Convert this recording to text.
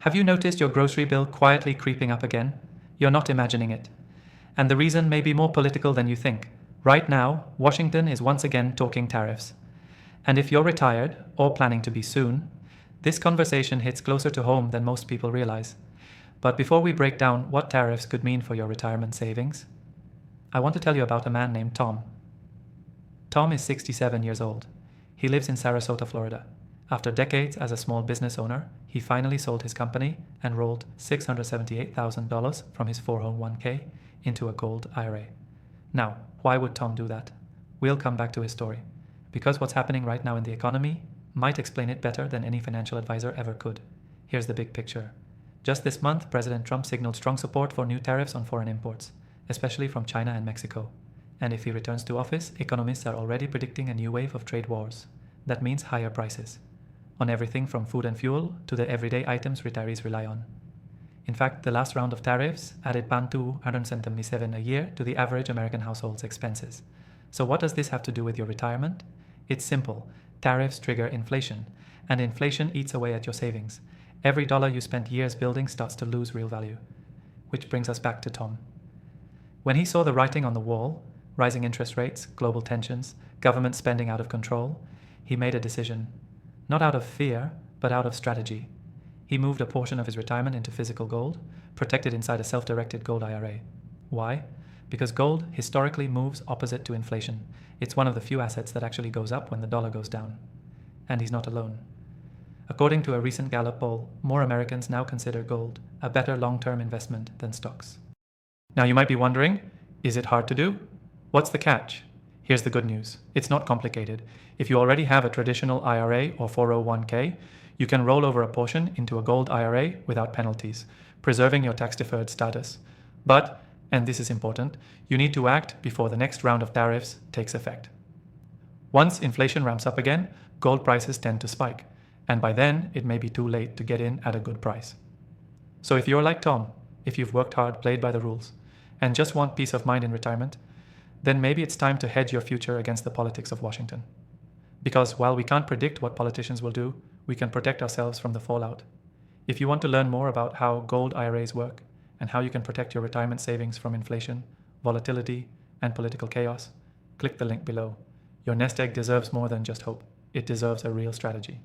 Have you noticed your grocery bill quietly creeping up again? You're not imagining it. And the reason may be more political than you think. Right now, Washington is once again talking tariffs. And if you're retired, or planning to be soon, this conversation hits closer to home than most people realize. But before we break down what tariffs could mean for your retirement savings, I want to tell you about a man named Tom. Tom is 67 years old. He lives in Sarasota, Florida. After decades as a small business owner, he finally sold his company and rolled $678,000 from his 401k into a gold IRA. Now, why would Tom do that? We'll come back to his story, because what's happening right now in the economy might explain it better than any financial advisor ever could. Here's the big picture. Just this month, President Trump signaled strong support for new tariffs on foreign imports, especially from China and Mexico. And if he returns to office, economists are already predicting a new wave of trade wars. That means higher prices, on everything from food and fuel to the everyday items retirees rely on. In fact, the last round of tariffs added bantu 177 a year to the average American household's expenses. So what does this have to do with your retirement? It's simple. Tariffs trigger inflation, and inflation eats away at your savings. Every dollar you spent years building starts to lose real value. Which brings us back to Tom. When he saw the writing on the wall, rising interest rates, global tensions, government spending out of control, he made a decision. Not out of fear, but out of strategy. He moved a portion of his retirement into physical gold, protected inside a self-directed gold IRA. Why? Because gold historically moves opposite to inflation. It's one of the few assets that actually goes up when the dollar goes down. And he's not alone. According to a recent Gallup poll, more Americans now consider gold a better long-term investment than stocks. Now you might be wondering, is it hard to do? What's the catch? Here's the good news. It's not complicated. If you already have a traditional IRA or 401k, you can roll over a portion into a gold IRA without penalties, preserving your tax-deferred status. But, and this is important, you need to act before the next round of tariffs takes effect. Once inflation ramps up again, gold prices tend to spike, and by then it may be too late to get in at a good price. So if you're like Tom, if you've worked hard, played by the rules, and just want peace of mind in retirement, then maybe it's time to hedge your future against the politics of Washington. Because while we can't predict what politicians will do, we can protect ourselves from the fallout. If you want to learn more about how gold IRAs work and how you can protect your retirement savings from inflation, volatility, and political chaos, click the link below. Your nest egg deserves more than just hope. It deserves a real strategy.